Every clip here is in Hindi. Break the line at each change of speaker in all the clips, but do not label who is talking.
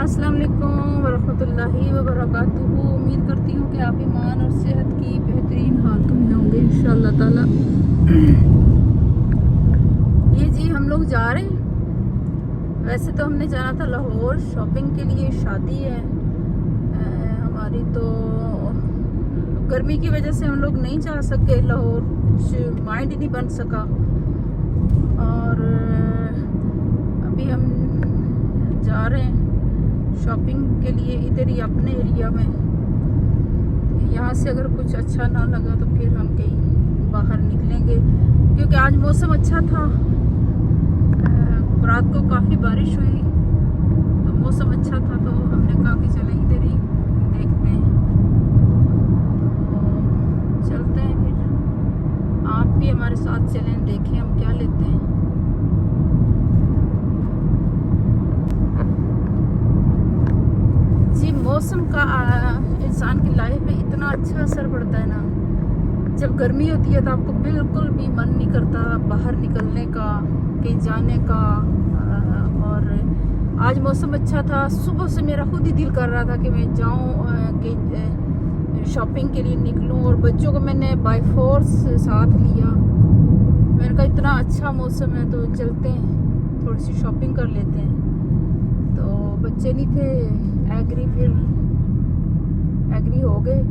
अस्सलाम वालेकुम वरहमतुल्लाहि वबरकातुहू। उम्मीद करती हूँ कि आप ईमान और सेहत की बेहतरीन हालतों में होंगे इंशाअल्लाह ताला। ये जी हम लोग जा रहे हैं। वैसे तो हमने जाना था लाहौर शॉपिंग के लिए, शादी है हमारी, तो गर्मी की वजह से हम लोग नहीं जा सके लाहौर, कुछ माइंड ही नहीं बन सका। और अभी हम जा रहे हैं शॉपिंग के लिए इधर ही अपने एरिया में। यहाँ से अगर कुछ अच्छा ना लगा तो फिर हम कहीं बाहर निकलेंगे, क्योंकि आज मौसम अच्छा था। रात को काफ़ी बारिश हुई तो मौसम अच्छा था, तो हमने कहा कि चले इधर ही देखते हैं। तो चलते हैं फिर, आप भी हमारे साथ चलें, देखें हम क्या लेते हैं। मौसम का इंसान की लाइफ में इतना अच्छा असर पड़ता है ना। जब गर्मी होती है तो आपको बिल्कुल भी मन नहीं करता बाहर निकलने का, कहीं जाने का। और आज मौसम अच्छा था, सुबह से मेरा खुद ही दिल कर रहा था कि मैं जाऊं, कि शॉपिंग के लिए निकलूं। और बच्चों को मैंने बाय फोर्स साथ लिया। मैंने कहा इतना अच्छा मौसम है तो चलते हैं, थोड़ी सी शॉपिंग कर लेते हैं। तो बच्चे नहीं थे एग्री, फिर एग्री हो गए।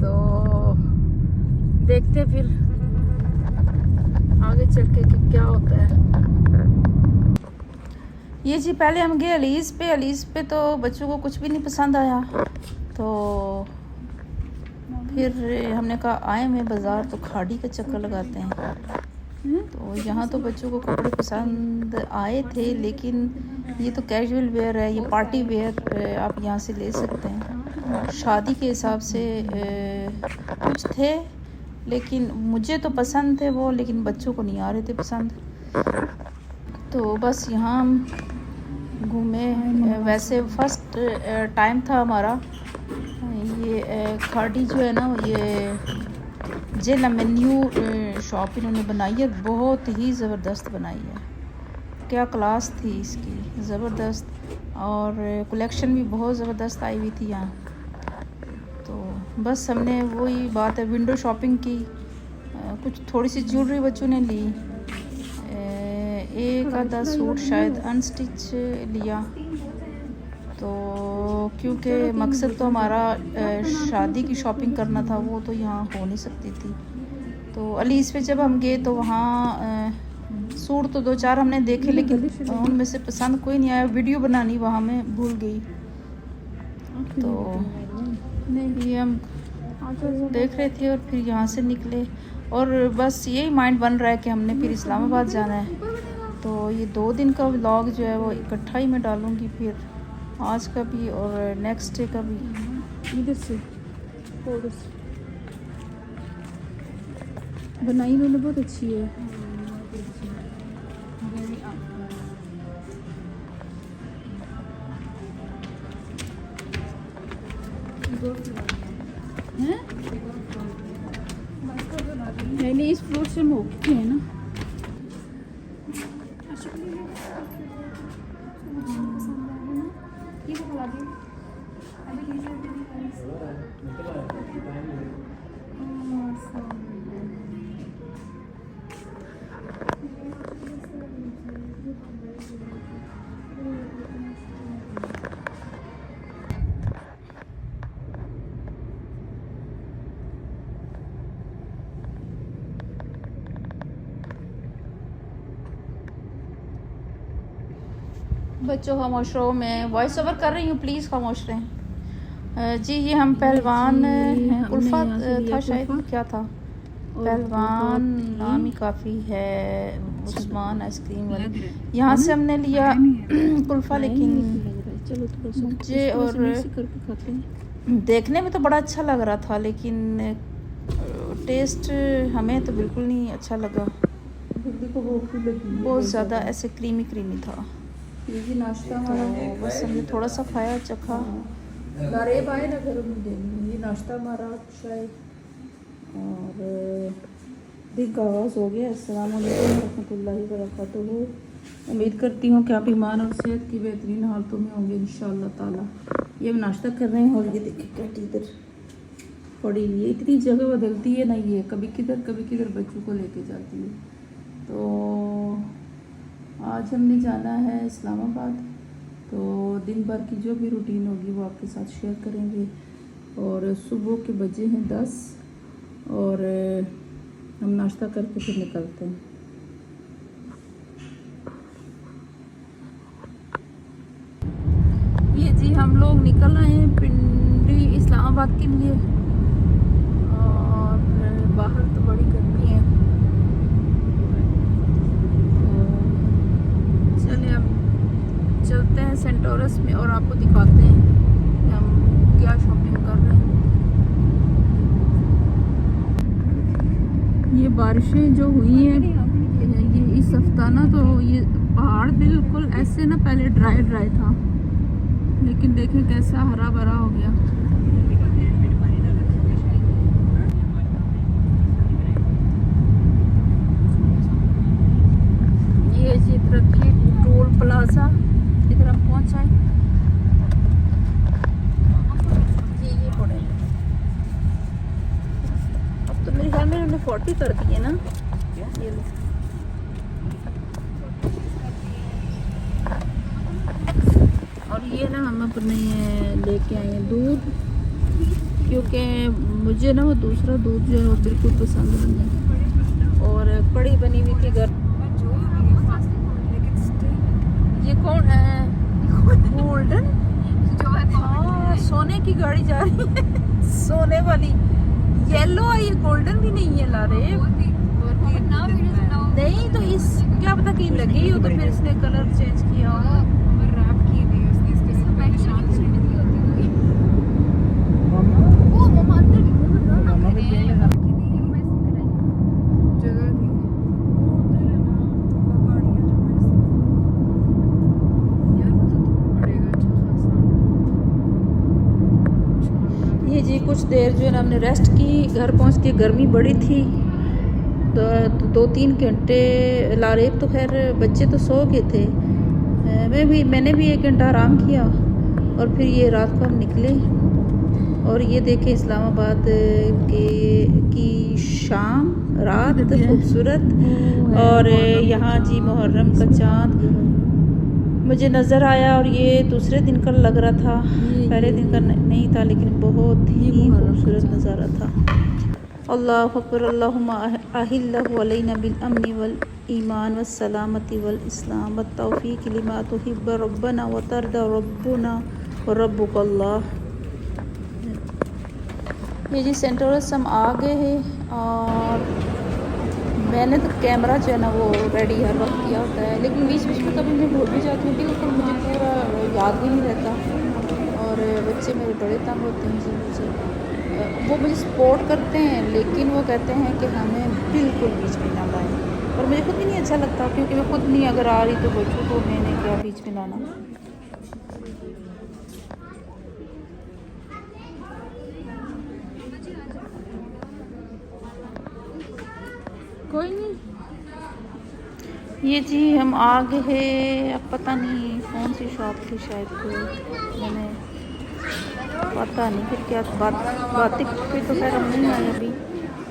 तो देखते फिर आगे चल के कि क्या होता है। ये जी पहले हम गए अलीज़ पे तो बच्चों को कुछ भी नहीं पसंद आया। तो फिर हमने कहा आए में बाज़ार तो खाड़ी का चक्कर लगाते हैं। तो यहाँ तो बच्चों को कपड़े पसंद आए थे, लेकिन ये तो कैजुअल वेयर है, ये पार्टी वेयर आप यहाँ से ले सकते हैं। शादी के हिसाब से कुछ थे, लेकिन मुझे तो पसंद थे वो, लेकिन बच्चों को नहीं आ रहे थे पसंद। तो बस यहाँ हम घूमे। वैसे फर्स्ट टाइम था हमारा। ये खाड़ी जो है ना, ये जेला में न्यू शॉप इन्होंने बनाई है, बहुत ही ज़बरदस्त बनाई है। क्या क्लास थी इसकी, ज़बरदस्त। और कलेक्शन भी बहुत ज़बरदस्त आई हुई थी यहाँ। तो बस हमने वही बात है, विंडो शॉपिंग की। कुछ थोड़ी सी ज्वेलरी बच्चों ने ली, एक आधा सूट शायद अनस्टिच लिया। तो क्योंकि मकसद तो हमारा शादी की शॉपिंग करना था, वो तो यहाँ हो नहीं सकती थी। तो अलीज़ पे जब हम गए तो वहाँ सूट तो 2-4 हमने देखे, लेकिन उनमें से पसंद कोई नहीं आया। वीडियो बनानी वहाँ मैं भूल गई। तो ये हम देख रहे थे और फिर यहाँ से निकले। और बस यही माइंड बन रहा है कि हमने फिर इस्लामाबाद जाना है। तो ये 2 दिन का व्लॉग जो है वो इकट्ठा ही मैं डालूँगी, फिर आज का भी और नेक्स्ट डे का भी। इधर से बनाई उन्होंने, बहुत अच्छी है। नहीं, इस फ्लोर से मोटी है ना। बच्चों खामोश रहो, मैं वॉइस ओवर कर रही हूँ, प्लीज़ खामोश रहें। जी ये हम पहलवान उल्फा था शायद, क्या था पहलवान नाम ही काफ़ी है, उस्मान आइसक्रीम वाले। यहाँ से हमने लिया कुल्फ़ा, लेकिन मुझे और देखने में तो बड़ा अच्छा लग रहा था, लेकिन टेस्ट हमें तो बिल्कुल नहीं अच्छा लगा। बहुत ज़्यादा ऐसे क्रीमी था। ये नाश्ता हमारा है, बस हमने थोड़ा सा खाया, चखा। गरीब आए ना घर में देनी, ये नाश्ता हमारा शायद। और दिन का आगाज़ हो गया। अस्सलाम वालेकुम रहमतुल्लाहि व बरकातुहू। उम्मीद करती हूँ कि आप ईमान और सेहत की बेहतरीन हालतों में होंगे इंशाअल्लाह ताला। ये हम नाश्ता कर रहे हैं और ये देखिए कैटी इधर पड़ी हुई है। इतनी जगह बदलती है ना, ये कभी किधर बच्चों को लेके जाती है। तो आज हमने जाना है इस्लामाबाद, तो दिन भर की जो भी रूटीन होगी वो आपके साथ शेयर करेंगे। और सुबह के बजे हैं 10 और हम नाश्ता करके फिर निकलते हैं। ये जी हम लोग निकल रहे हैं पिंडी इस्लामाबाद के लिए और बाहर तो बड़ी गर्मी है। तो चलिए अब चलते हैं सेंटोरस में और आपको दिखाते हैं कि हम क्या शॉपिंग कर रहे हैं। ये बारिशें जो हुई हैं ये इस हफ्ता ना, तो ये पहाड़ बिल्कुल ऐसे ना पहले ड्राई था, लेकिन देखें कैसा हरा भरा हो गया। ये जी तरक्की टोल प्लाजा इधर हम पहुंचाए। ये पड़े अब तो मेरे ख्याल में उन्होंने 40 कर दिए ना। ये लो। और ये ना हम अपने लेके आए हैं दूध, क्योंकि मुझे ना वो दूसरा दूध जो है वो बिल्कुल पसंद नहीं है। और कड़ी बनी हुई थी घर। ये कौन है? गोल्डन सोने की गाड़ी जा रही है सोने वाली। येलो है, ये गोल्डन भी नहीं है। ला रहे नहीं तो इस क्या पता की लगी हो, तो फिर इसने कलर चेंज किया होगा। ये जी कुछ देर जो है ना हमने रेस्ट की। घर पहुंच के गर्मी बड़ी थी, तो 2-3 घंटे लारेब तो खैर बच्चे तो सो गए थे, मैंने भी 1 घंटा आराम किया और फिर ये रात को हम निकले। और ये देखे इस्लामाबाद की शाम रात खूबसूरत। और यहाँ जी मुहर्रम का चाँद मुझे नज़र आया और ये दूसरे दिन का लग रहा था, पहले दिन का नहीं था, लेकिन बहुत ही खूबसूरत नज़ारा था। अल्लाहु अकबर। अल्लाहुम्मा अहिल्लहु अलैना बिल अम्नि वल ईमान वस सलामती वल इस्लाम वत तौफीक लिमा तुहिब्बु रब्बना व तरदा रब्बुना व रब्बुकल्लाह। ये जी सेंटोरस हम आ गए हैं और मैंने तो कैमरा जो है ना वो रेडी हर वक्त किया होता है, लेकिन बीच बीच में कभी मैं भूल भी जाती हूँ, बिल्कुल मुझे पूरा याद भी नहीं रहता। और बच्चे मेरे बड़े तंग होते हैं जी मुझे, वो मुझे सपोर्ट करते हैं, लेकिन वो कहते हैं कि हमें बिल्कुल बीच में ना लाएं। और मुझे खुद भी नहीं अच्छा लगता, क्योंकि मैं खुद नहीं अगर आ रही तो बच्चों को मैंने क्या बीच में लाना। कोई नहीं। ये जी हम आ गए हैं, अब पता नहीं कौन सी शॉप थी, शायद मैंने पता नहीं फिर क्या बातें पे तो खैर हम नहीं आए अभी,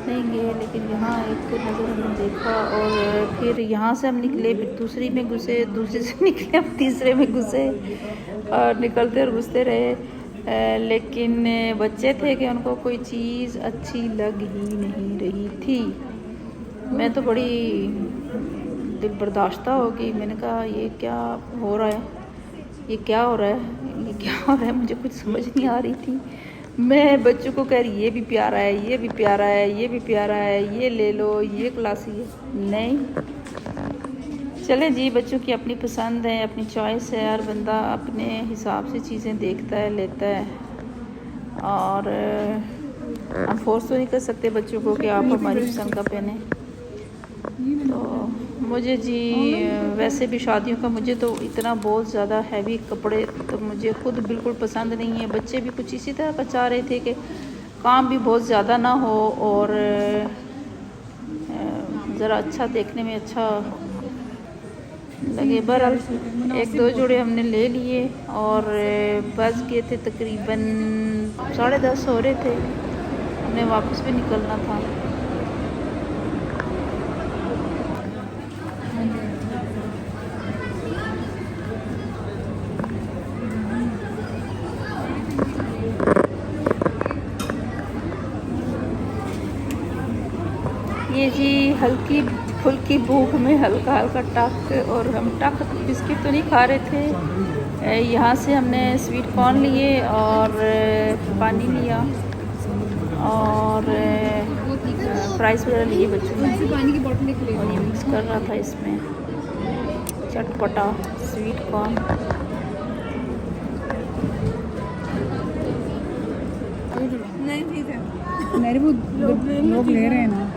नहीं गए। लेकिन यहाँ एक नज़र हमने देखा और फिर यहाँ से हम निकले, फिर दूसरी में घुसे, दूसरे से निकले, अब तीसरे में घुसे और निकलते और घुसते रहे। लेकिन बच्चे थे कि उनको कोई चीज़ अच्छी लग ही नहीं रही थी। मैं तो बड़ी दिल बर्दाश्ता हो गई। मैंने कहा ये क्या हो रहा है, ये क्या हो रहा है, ये क्या हो रहा है, मुझे कुछ समझ नहीं आ रही थी। मैं बच्चों को कह रही ये भी प्यारा है, ये भी प्यारा है, ये भी प्यारा है, ये ले लो, ये क्लासी है। नहीं, चले जी, बच्चों की अपनी पसंद है, अपनी चॉइस है, हर बंदा अपने हिसाब से चीज़ें देखता है, लेता है। और हम फोर्स तो नहीं कर सकते बच्चों को कि आप हमारी पसंद का पहने। तो मुझे जी वैसे भी शादियों का मुझे तो इतना बहुत ज़्यादा हैवी कपड़े तो मुझे खुद बिल्कुल पसंद नहीं है। बच्चे भी कुछ इसी तरह का चाह रहे थे कि काम भी बहुत ज़्यादा ना हो और ज़रा अच्छा देखने में अच्छा लगे। बहरहाल एक दो जोड़े हमने ले लिए और बस गए थे, तकरीबन 10:30 हो रहे थे, हमने वापस भी निकलना था। ये जी हल्की फुल्की भूख में हल्का हल्का टक, और हम टक बिस्किट तो नहीं खा रहे थे। यहाँ से हमने स्वीट कॉर्न लिए और पानी लिया और फ्राइज़ वगैरह लिए बच्चों ने, पानी की बोतल और ये मिक्स कर रहा था इसमें चटपटा स्वीट कॉर्न।
नहीं ठीक है, मेरे वो लोग ले रहे हैं ना।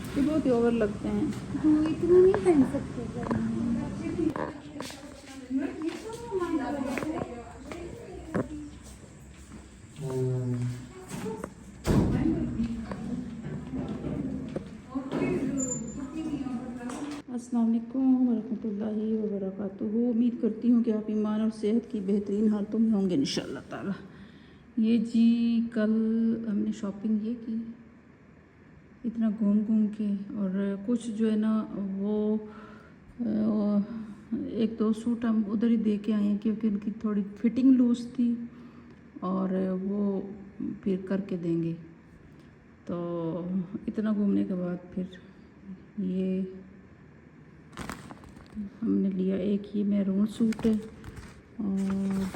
ये बहुत ही ओवर लगते हैं।
इतना नहीं पहन सकते।
अस्सलाम वालेकुम वरहमतुल्लाहि वबरकातुहू। उम्मीद करती हूँ कि आप ईमान और सेहत की बेहतरीन हालतों में होंगे इंशाअल्लाह ताला। ये जी कल हमने शॉपिंग ये की इतना घूम घूम के, और कुछ जो है ना वो एक दो सूट हम उधर ही दे के आए हैं क्योंकि उनकी थोड़ी फिटिंग लूज़ थी और वो फिर करके देंगे। तो इतना घूमने के बाद फिर ये हमने लिया। एक ये मैरून सूट है और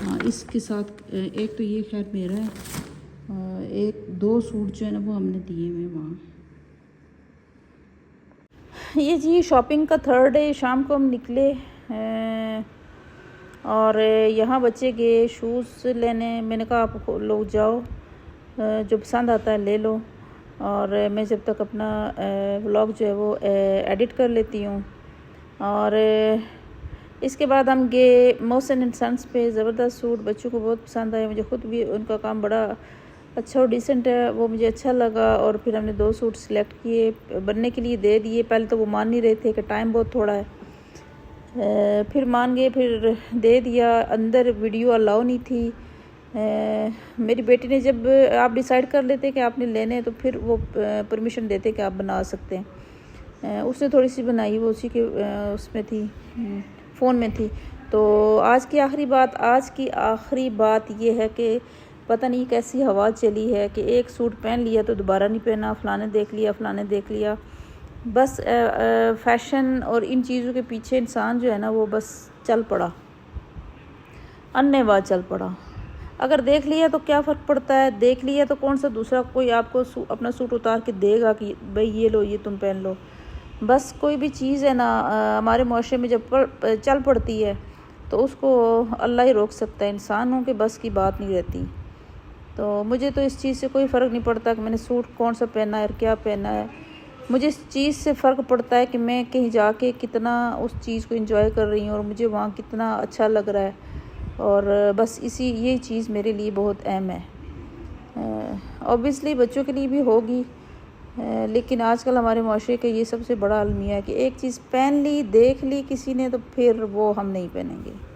हाँ इसके साथ एक तो ये खैर मेरा है, एक दो सूट जो है ना वो हमने दिए हुए वहाँ। ये जी शॉपिंग का थर्ड डे, शाम को हम निकले और यहाँ बच्चे गए शूज़ लेने। मैंने कहा आप लोग जाओ, जो पसंद आता है ले लो, और मैं जब तक अपना व्लॉग जो है वो एडिट कर लेती हूँ। और इसके बाद हम गए मोहसिन एंड सन्स पे। ज़बरदस्त सूट बच्चों को बहुत पसंद आए, मुझे ख़ुद भी उनका काम बड़ा अच्छा और डिसेंट है, वो मुझे अच्छा लगा। और फिर हमने दो सूट सिलेक्ट किए, बनने के लिए दे दिए। पहले तो वो मान नहीं रहे थे कि टाइम बहुत थोड़ा है, फिर मान गए, फिर दे दिया। अंदर वीडियो अलाउ नहीं थी। मेरी बेटी ने जब आप डिसाइड कर लेते कि आपने लेने हैं तो फिर वो परमिशन देते कि आप बना सकते हैं। उसने थोड़ी सी बनाई, वो उसी के उसमें थी, फ़ोन में थी। तो आज की आखिरी बात ये है कि पता नहीं कैसी हवा चली है कि एक सूट पहन लिया तो दोबारा नहीं पहना, फ़लाने देख लिया। बस फैशन और इन चीज़ों के पीछे इंसान जो है ना वो बस चल पड़ा, अन्नेवाह चल पड़ा। अगर देख लिया तो क्या फ़र्क पड़ता है, देख लिया तो कौन सा दूसरा कोई आपको अपना सूट उतार के देगा कि भाई ये लो, ये तुम पहन लो। बस कोई भी चीज़ है ना हमारे मुआशरे में जब चल पड़ती है तो उसको अल्लाह ही रोक सकता है, इंसानों के बस की बात नहीं रहती। तो मुझे तो इस चीज़ से कोई फ़र्क नहीं पड़ता कि मैंने सूट कौन सा पहना है और क्या पहना है। मुझे इस चीज़ से फ़र्क पड़ता है कि मैं कहीं जाके कितना उस चीज़ को एंजॉय कर रही हूँ और मुझे वहाँ कितना अच्छा लग रहा है। और बस ये चीज़ मेरे लिए बहुत अहम है। ऑब्वियसली बच्चों के लिए भी होगी, लेकिन आजकल हमारे माशरे का ये सबसे बड़ा अलमिया है कि एक चीज़ पहन ली, देख ली किसी ने तो फिर वो हम नहीं पहनेंगे।